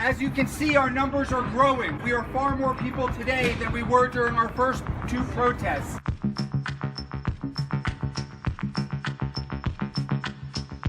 As you can see, our numbers are growing. We are far more people today than we were during our first 2 protests.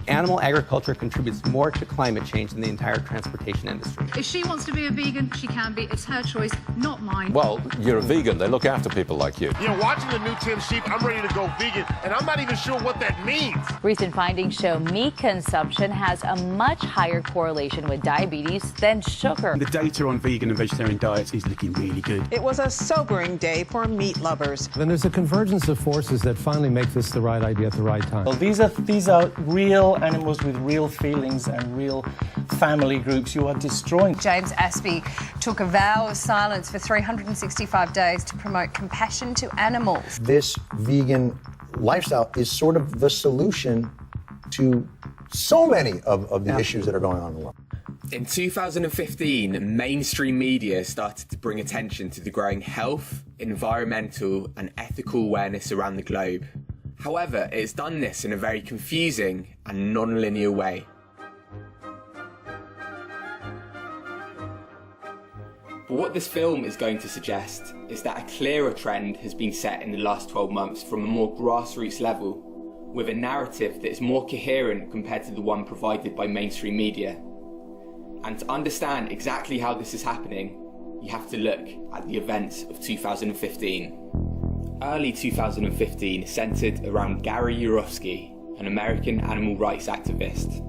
Animal agriculture contributes more to climate change than the entire transportation industry. If she wants to be a vegan, she can be. It's her choice, not mine. Well, you're a vegan. They look after people like you. You know, watching the new Tim Sheep, I'm ready to go vegan, and I'm not even sure what that means. Recent findings show meat consumption has a much higher correlation with diabetes than sugar. The data on vegan and vegetarian diets is looking really good. It was a sobering day for meat lovers. Then there's a convergence of forces that finally make this the right idea at the right time. Well, these are real animals with real feelings and real family groups you are destroying. James Aspey took a vow of silence for 365 days to promote compassion to animals. This vegan lifestyle is sort of the solution to so many of the issues that are going on in the world. In 2015, mainstream media started to bring attention to the growing health, environmental and ethical awareness around the globe. However, it's done this in a very confusing and non-linear way. But what this film is going to suggest is that a clearer trend has been set in the last 12 months from a more grassroots level, with a narrative that is more coherent compared to the one provided by mainstream media. And to understand exactly how this is happening, you have to look at the events of 2015. Early 2015 centred around Gary Yourofsky, an American animal rights activist.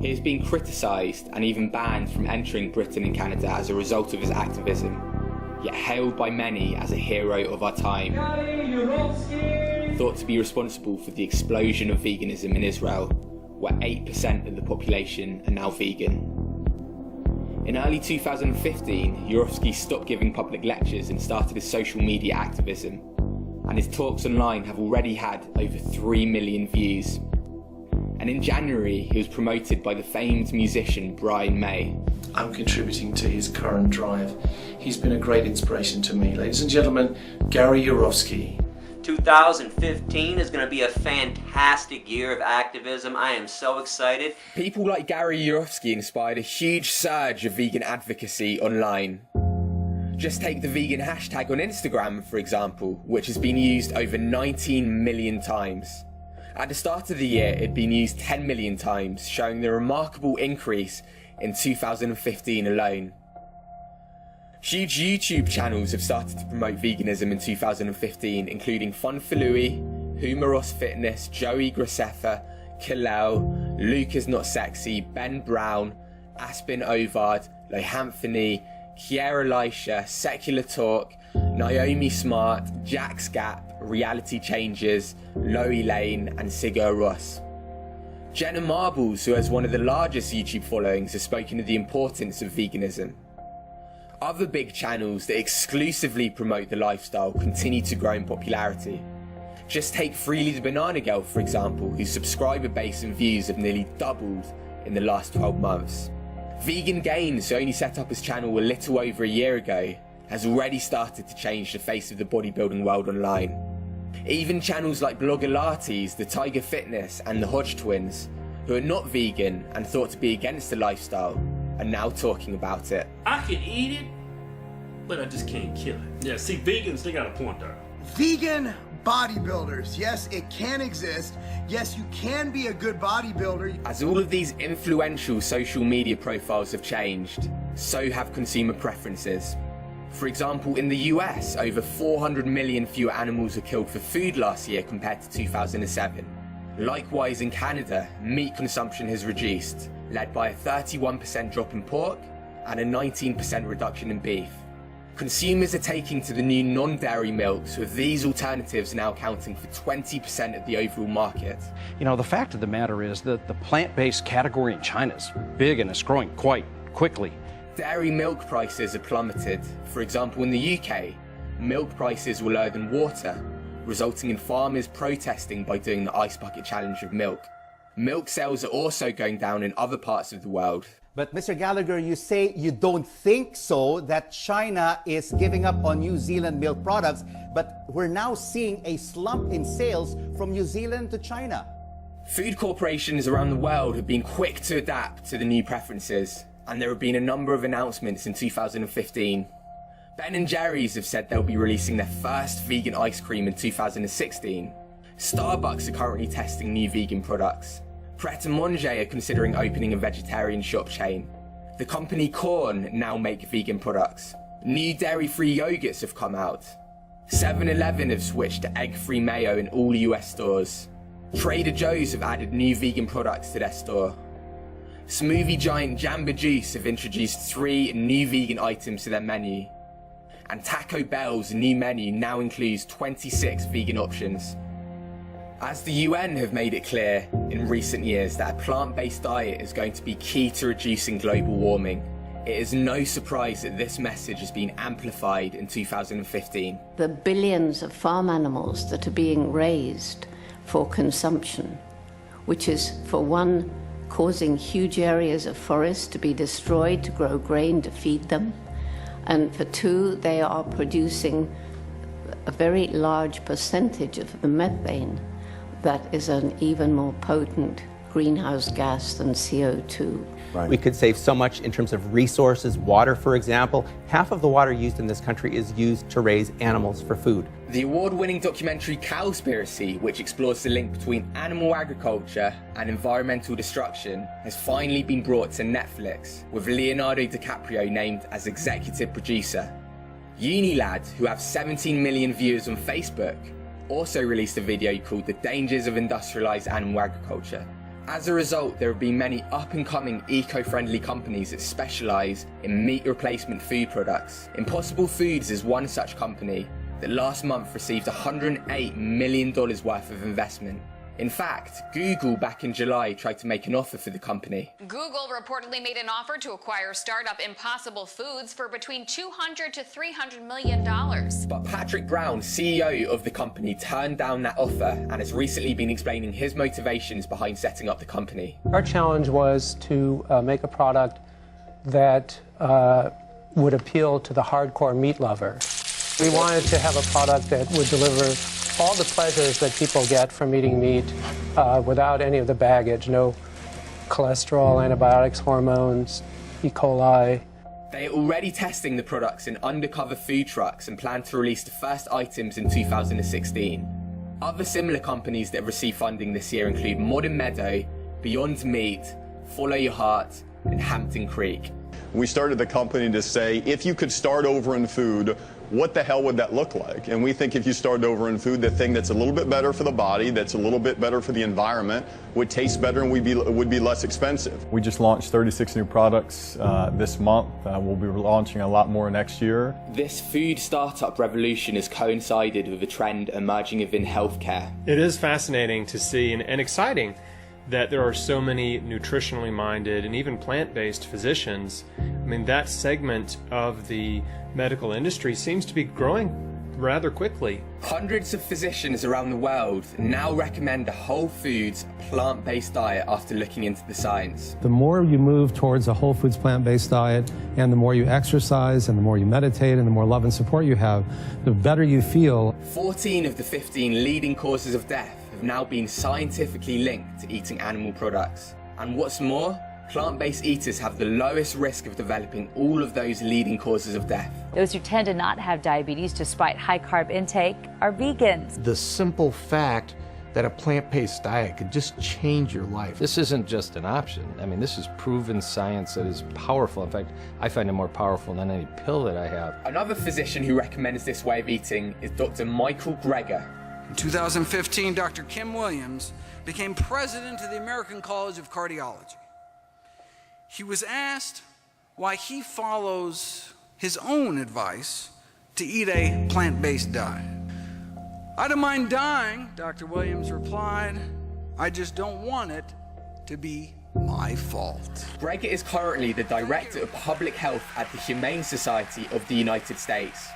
He has been criticised and even banned from entering Britain and Canada as a result of his activism, yet hailed by many as a hero of our time. Thought to be responsible for the explosion of veganism in Israel, where 8% of the population are now vegan. In early 2015, Yourofsky stopped giving public lectures and started his social media activism, and his talks online have already had over 3 million views. And in January, he was promoted by the famed musician Brian May. I'm contributing to his current drive. He's been a great inspiration to me. Ladies and gentlemen, Gary Yourofsky. 2015 is going to be a fantastic year of activism. I am so excited. People like Gary Yourofsky inspired a huge surge of vegan advocacy online. Just take the vegan hashtag on Instagram, for example, which has been used over 19 million times. At the start of the year, it had been used 10 million times, showing the remarkable increase in 2015 alone. Huge YouTube channels have started to promote veganism in 2015, including Fun for Louie, Humoros Fitness, Joey Graceffa, Kalel, Luke is Not Sexy, Ben Brown, Aspen Ovard, Lohanthony, Kiera Elisha, Secular Talk, Naomi Smart, Jack's Gap, Reality Changers, Loie Lane and Sigur Rós. Jenna Marbles, who has one of the largest YouTube followings, has spoken of the importance of veganism. Other big channels that exclusively promote the lifestyle continue to grow in popularity. Just take Freely the Banana Girl, for example, whose subscriber base and views have nearly doubled in the last 12 months. Vegan Gains, who only set up his channel a little over a year ago, has already started to change the face of the bodybuilding world online. Even channels like Blogilates, the Tiger Fitness and the Hodge Twins, who are not vegan and thought to be against the lifestyle, are now talking about it. I can eat it, but I just can't kill it. Yeah, see, vegans, they got a point there. Vegan bodybuilders. Yes, it can exist. Yes, you can be a good bodybuilder. As all of these influential social media profiles have changed, so have consumer preferences. For example, in the US, over 400 million fewer animals were killed for food last year compared to 2007. Likewise, in Canada, meat consumption has reduced, led by a 31% drop in pork and a 19% reduction in beef. Consumers are taking to the new non-dairy milks, with these alternatives now accounting for 20% of the overall market. You know, the fact of the matter is that the plant-based category in China is big and it's growing quite quickly. Dairy milk prices have plummeted. For example, in the UK, milk prices were lower than water, resulting in farmers protesting by doing the ice bucket challenge of milk. Milk sales are also going down in other parts of the world. But Mr. Gallagher, you say you don't think so, that China is giving up on New Zealand milk products, but we're now seeing a slump in sales from New Zealand to China. Food corporations around the world have been quick to adapt to the new preferences, and there have been a number of announcements in 2015. Ben & Jerry's have said they'll be releasing their first vegan ice cream in 2016. Starbucks are currently testing new vegan products. Pret a Manger are considering opening a vegetarian shop chain. The company Corn now make vegan products. New dairy-free yogurts have come out. 7-Eleven have switched to egg-free mayo in all US stores. Trader Joe's have added new vegan products to their store. Smoothie giant Jamba Juice have introduced 3 new vegan items to their menu. And Taco Bell's new menu now includes 26 vegan options. As the UN have made it clear in recent years that a plant-based diet is going to be key to reducing global warming, it is no surprise that this message has been amplified in 2015. The billions of farm animals that are being raised for consumption, which is, for one, causing huge areas of forest to be destroyed to grow grain to feed them, and for two, they are producing a very large percentage of the methane that is an even more potent greenhouse gas than CO2. Right. We could save so much in terms of resources, water, for example. Half of the water used in this country is used to raise animals for food. The award-winning documentary Cowspiracy, which explores the link between animal agriculture and environmental destruction, has finally been brought to Netflix, with Leonardo DiCaprio named as executive producer. Unilad, who have 17 million viewers on Facebook, also released a video called The Dangers of Industrialized Animal Agriculture. As a result, there have been many up-and-coming eco-friendly companies that specialize in meat replacement food products. Impossible Foods is one such company that last month received $108 million worth of investment. In fact, Google back in July tried to make an offer for the company. Google reportedly made an offer to acquire startup Impossible Foods for between $200 to $300 million. But Patrick Brown, CEO of the company, turned down that offer and has recently been explaining his motivations behind setting up the company. Our challenge was to make a product that would appeal to the hardcore meat lover. We wanted to have a product that would deliver all the pleasures that people get from eating meat without any of the baggage, no cholesterol, antibiotics, hormones, E. coli. They are already testing the products in undercover food trucks and plan to release the first items in 2016. Other similar companies that have received funding this year include Modern Meadow, Beyond Meat, Follow Your Heart, and Hampton Creek. We started the company to say, if you could start over in food, what the hell would that look like? And we think if you started over in food, the thing that's a little bit better for the body, that's a little bit better for the environment, would taste better and would be less expensive. We just launched 36 new products this month. We'll be launching a lot more next year. This food startup revolution has coincided with a trend emerging within healthcare. It is fascinating to see and exciting that there are so many nutritionally minded and even plant-based physicians. I mean, that segment of the medical industry seems to be growing rather quickly. Hundreds of physicians around the world now recommend a whole foods, plant-based diet after looking into the science. The more you move towards a whole foods plant-based diet, and the more you exercise, and the more you meditate, and the more love and support you have, the better you feel. 14 of the 15 leading causes of death have now been scientifically linked to eating animal products. And what's more, plant-based eaters have the lowest risk of developing all of those leading causes of death. Those who tend to not have diabetes despite high carb intake are vegans. The simple fact that a plant-based diet could just change your life. This isn't just an option. I mean, this is proven science that is powerful. In fact, I find it more powerful than any pill that I have. Another physician who recommends this way of eating is Dr. Michael Greger. In 2015, Dr. Kim Williams became president of the American College of Cardiology. He was asked why he follows his own advice to eat a plant-based diet. I don't mind dying, Dr. Williams replied. I just don't want it to be my fault. Greger is currently the Director of Public Health at the Humane Society of the United States.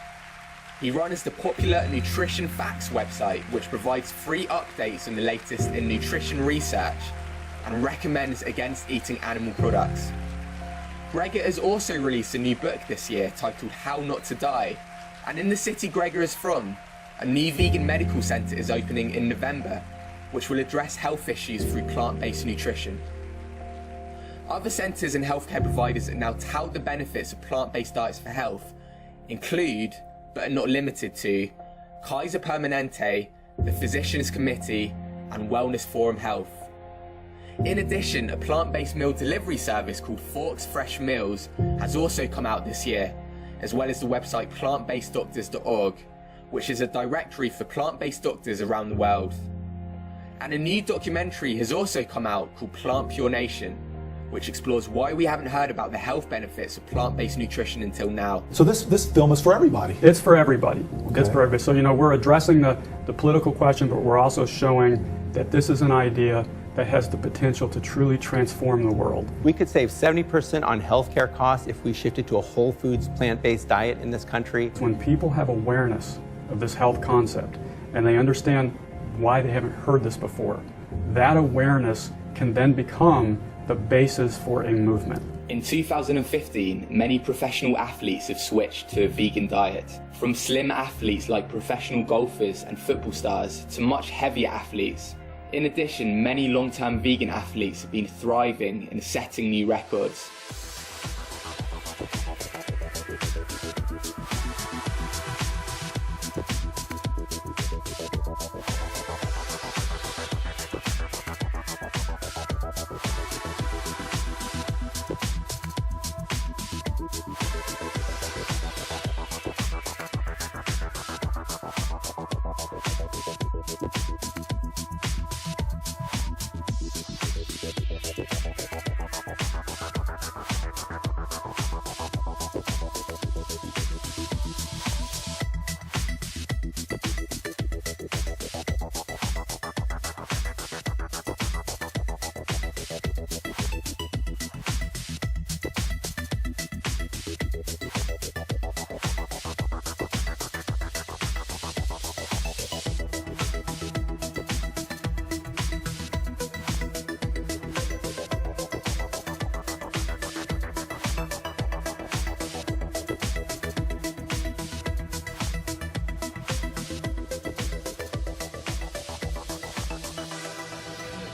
He runs the popular Nutrition Facts website, which provides free updates on the latest in nutrition research and recommends against eating animal products. Greger has also released a new book this year titled How Not to Die, and in the city Greger is from, a new vegan medical centre is opening in November, which will address health issues through plant-based nutrition. Other centres and healthcare providers that now tout the benefits of plant-based diets for health include, but are not limited to, Kaiser Permanente, the Physicians Committee, and Wellness Forum Health. In addition, a plant-based meal delivery service called Forks Fresh Meals has also come out this year, as well as the website plantbaseddoctors.org, which is a directory for plant-based doctors around the world. And a new documentary has also come out called Plant Pure Nation, which explores why we haven't heard about the health benefits of plant-based nutrition until now. So this film is for everybody? It's for everybody. Okay. It's for everybody. So, we're addressing the political question, but we're also showing that this is an idea that has the potential to truly transform the world. We could save 70% on healthcare costs if we shifted to a whole foods, plant-based diet in this country. When people have awareness of this health concept and they understand why they haven't heard this before, that awareness can then become the basis for a movement. In 2015, many professional athletes have switched to a vegan diet. From slim athletes like professional golfers and football stars to much heavier athletes. In addition, many long-term vegan athletes have been thriving and setting new records.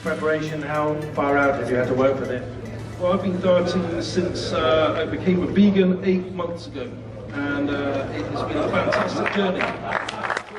Preparation, how far out have you had to work with it? Well, I've been dieting since I became a vegan 8 months ago, and it has been a fantastic journey.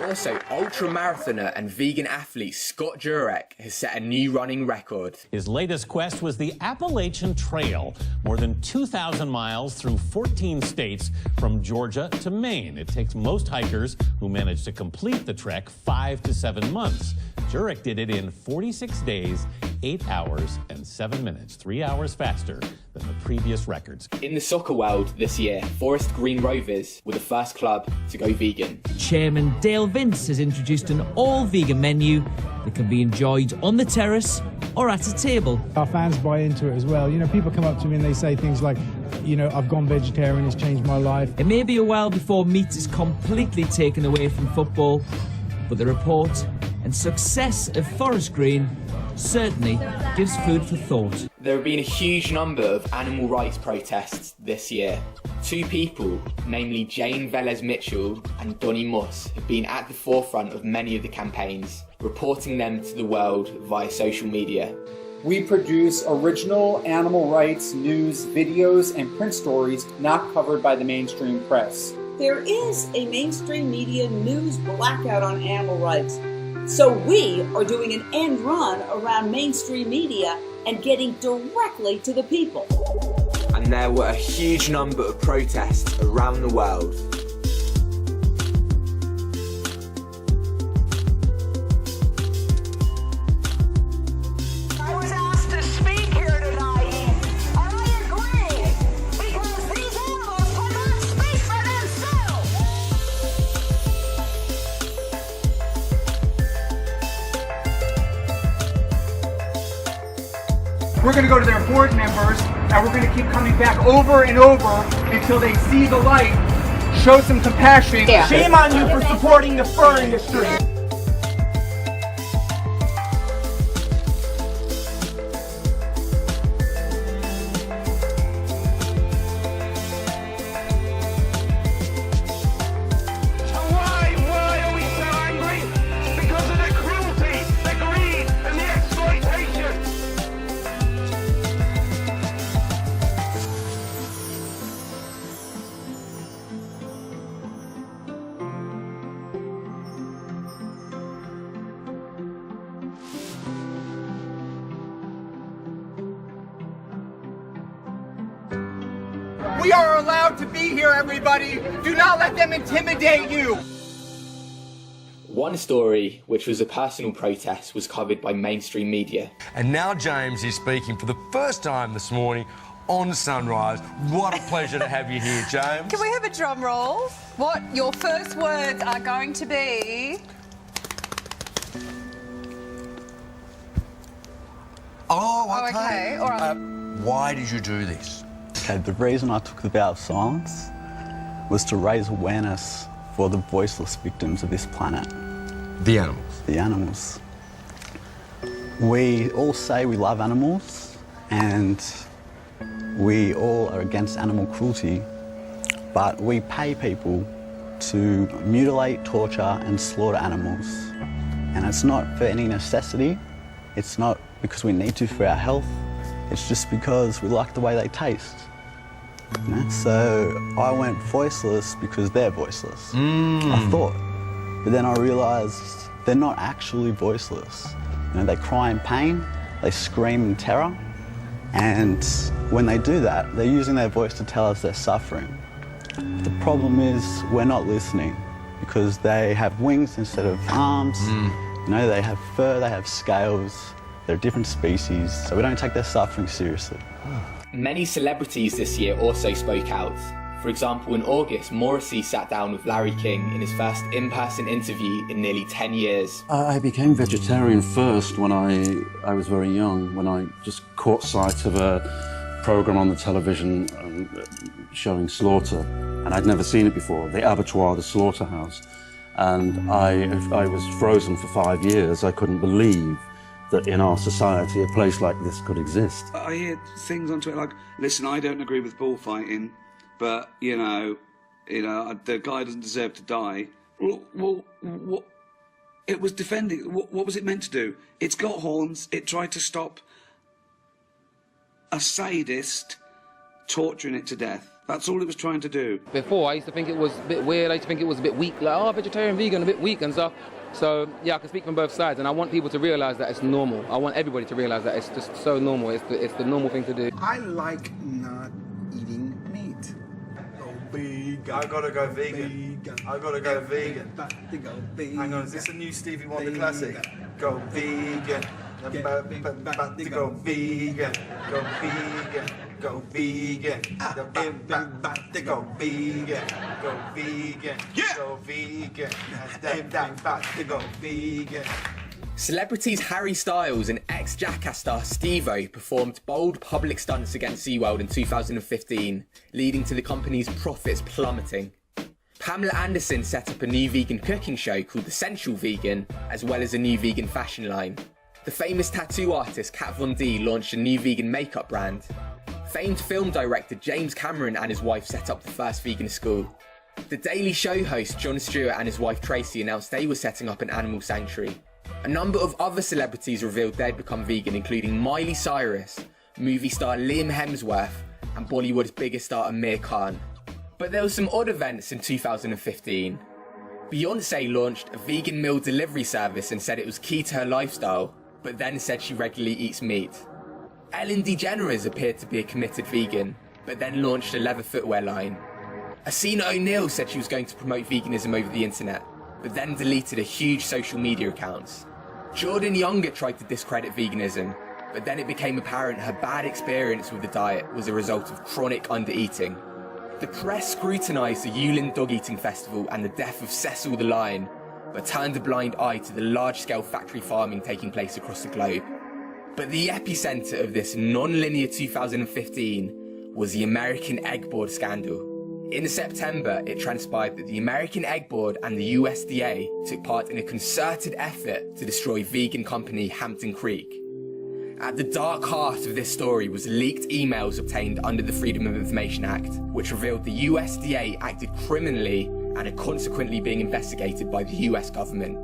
Also, ultra-marathoner and vegan athlete Scott Jurek has set a new running record. His latest quest was the Appalachian Trail, more than 2,000 miles through 14 states from Georgia to Maine. It takes most hikers who manage to complete the trek 5 to 7 months. Jurek did it in 46 days, 8 hours and 7 minutes, 3 hours faster than the previous records. In the soccer world this year, Forest Green Rovers were the first club to go vegan. Chairman Dale Vince has introduced an all-vegan menu that can be enjoyed on the terrace or at a table. Our fans buy into it as well. People come up to me and they say things like, I've gone vegetarian, it's changed my life. It may be a while before meat is completely taken away from football, but the report and success of Forest Green certainly gives food for thought. There have been a huge number of animal rights protests this year. 2 people, namely Jane Velez-Mitchell and Donnie Moss, have been at the forefront of many of the campaigns, reporting them to the world via social media. We produce original animal rights news, videos, and print stories not covered by the mainstream press. There is a mainstream media news blackout on animal rights. So we are doing an end run around mainstream media and getting directly to the people. And there were a huge number of protests around the world. I was asked to speak here tonight, and I agree, because these animals cannot speak for themselves. We're going to go to their board members, and we're going to keep coming back over and over until they see the light, show some compassion. Yeah. Shame on you for supporting the fur industry. Why are we so angry? It's because of the cruelty, the greed, and the exploitation. proud to be here, everybody. Do not let them intimidate you. One story, which was a personal protest, was covered by mainstream media. And now James is speaking for the first time this morning on Sunrise. What a pleasure to have you here, James. Can we have a drum roll? What your first words are going to be? Oh, okay. All right. Why did you do this? Okay, the reason I took the vow of silence was to raise awareness for the voiceless victims of this planet. The animals. The animals. We all say we love animals and we all are against animal cruelty, but we pay people to mutilate, torture and slaughter animals. And it's not for any necessity, it's not because we need to for our health, it's just because we like the way they taste. You know? So I went voiceless because they're voiceless, I thought. But then I realised they're not actually voiceless. You know, they cry in pain, they scream in terror, and when they do that, they're using their voice to tell us they're suffering. The problem is we're not listening because they have wings instead of arms, you know, they have fur, they have scales, they're different species, so we don't take their suffering seriously. Many celebrities this year also spoke out. For example, in August, Morrissey sat down with Larry King in his first in-person interview in nearly 10 years. I became vegetarian first when I was very young, when I just caught sight of a programme on the television showing slaughter, and I'd never seen it before, the abattoir, the slaughterhouse. And I was frozen for 5 years. I couldn't believe that in our society a place like this could exist. I hear things on Twitter like, listen, I don't agree with bullfighting, but, you know, the guy doesn't deserve to die. Well, what? It was defending. What was it meant to do? It's got horns. It tried to stop a sadist torturing it to death. That's all it was trying to do. Before, I used to think it was a bit weird. I used to think it was a bit weak. Like, oh, vegetarian, vegan, a bit weak and stuff. So, yeah, I can speak from both sides, and I want people to realise that it's normal. I want everybody to realise that it's just so normal. It's the normal thing to do. I like not eating meat. Go vegan. I gotta go vegan. I gotta go vegan. Hang on, is this a new Stevie Wonder classic? Go vegan. Go vegan. Go vegan. Go vegan. Go vegan. Go vegan. Yeah. Go vegan. Go vegan. Celebrities Harry Styles and ex-Jackass star Steve-O performed bold public stunts against SeaWorld in 2015, leading to the company's profits plummeting. Pamela Anderson set up a new vegan cooking show called The Sensual Vegan, as well as a new vegan fashion line. The famous tattoo artist Kat Von D launched a new vegan makeup brand. Famed film director James Cameron and his wife set up the first vegan school. The Daily Show host Jon Stewart and his wife Tracy announced they were setting up an animal sanctuary. A number of other celebrities revealed they'd become vegan, including Miley Cyrus, movie star Liam Hemsworth, and Bollywood's biggest star Amir Khan. But there were some odd events in 2015. Beyoncé launched a vegan meal delivery service and said it was key to her lifestyle, but then said she regularly eats meat. Ellen DeGeneres appeared to be a committed vegan, but then launched a leather footwear line. Asina O'Neil said she was going to promote veganism over the internet, but then deleted a huge social media accounts. Jordan Younger tried to discredit veganism, but then it became apparent her bad experience with the diet was a result of chronic undereating. The press scrutinised the Yulin Dog Eating Festival and the death of Cecil the lion, but turned a blind eye to the large-scale factory farming taking place across the globe. But the epicentre of this non-linear 2015 was the American Egg Board scandal. In September, it transpired that the American Egg Board and the USDA took part in a concerted effort to destroy vegan company Hampton Creek. At the dark heart of this story was leaked emails obtained under the Freedom of Information Act, which revealed the USDA acted criminally and are consequently being investigated by the US government.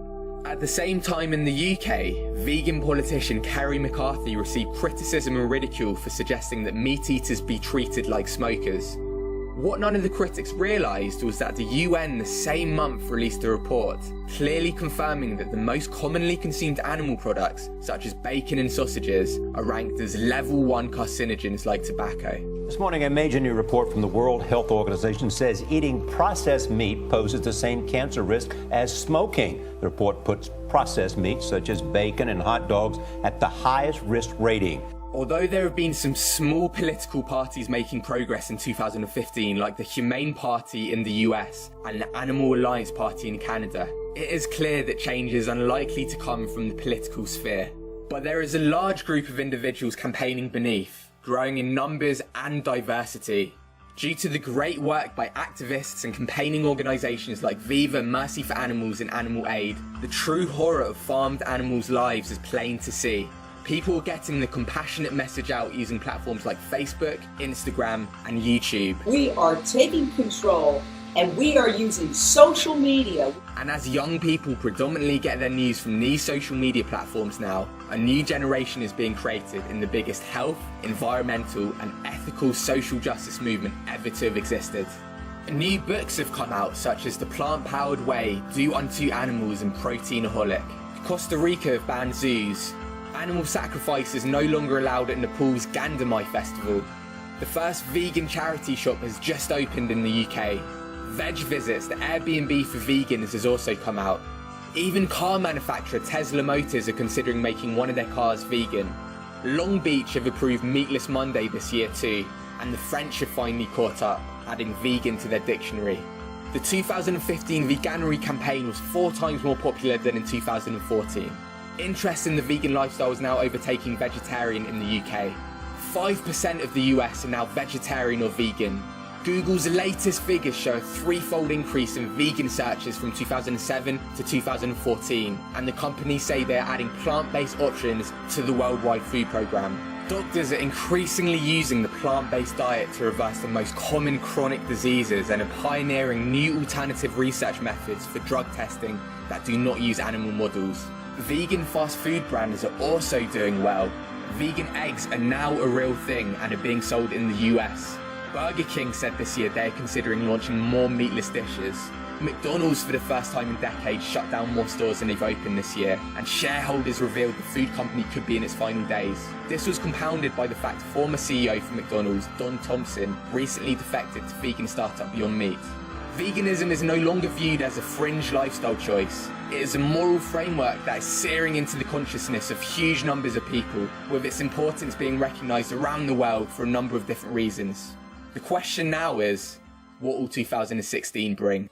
At the same time in the UK, vegan politician Kerry McCarthy received criticism and ridicule for suggesting that meat eaters be treated like smokers. What none of the critics realised was that the UN the same month released a report, clearly confirming that the most commonly consumed animal products, such as bacon and sausages, are ranked as level 1 carcinogens like tobacco. This morning, a major new report from the World Health Organization says eating processed meat poses the same cancer risk as smoking. The report puts processed meats such as bacon and hot dogs at the highest risk rating. Although there have been some small political parties making progress in 2015, like the Humane Party in the US and the Animal Alliance Party in Canada, it is clear that change is unlikely to come from the political sphere. But there is a large group of individuals campaigning beneath, growing in numbers and diversity. Due to the great work by activists and campaigning organisations like Viva, Mercy for Animals and Animal Aid, the true horror of farmed animals' lives is plain to see. People are getting the compassionate message out using platforms like Facebook, Instagram and YouTube. We are taking control and we are using social media. And as young people predominantly get their news from these social media platforms now, a new generation is being created in the biggest health, environmental and ethical social justice movement ever to have existed. New books have come out such as The Plant-Powered Way, Do Unto Animals and Proteinaholic. Costa Rica have banned zoos. Animal sacrifice is no longer allowed at Nepal's Gandamai festival. The first vegan charity shop has just opened in the UK. Veg Visits, the Airbnb for vegans, has also come out. Even car manufacturer Tesla Motors are considering making one of their cars vegan. Long Beach have approved Meatless Monday this year too, and the French have finally caught up, adding vegan to their dictionary. The 2015 Veganuary campaign was 4 times more popular than in 2014. Interest in the vegan lifestyle is now overtaking vegetarian in the UK. 5% of the US are now vegetarian or vegan. Google's latest figures show a 3-fold increase in vegan searches from 2007 to 2014, and the company say they're adding plant-based options to the Worldwide Food Programme. Doctors are increasingly using the plant-based diet to reverse the most common chronic diseases and are pioneering new alternative research methods for drug testing that do not use animal models. Vegan fast food brands are also doing well. Vegan eggs are now a real thing and are being sold in the US. Burger King said this year they're considering launching more meatless dishes. McDonald's, for the first time in decades, shut down more stores than they've opened this year, and shareholders revealed the food company could be in its final days. This was compounded by the fact former CEO for McDonald's, Don Thompson, recently defected to vegan startup Beyond Meat. Veganism is no longer viewed as a fringe lifestyle choice. It is a moral framework that is searing into the consciousness of huge numbers of people, with its importance being recognised around the world for a number of different reasons. The question now is, what will 2016 bring?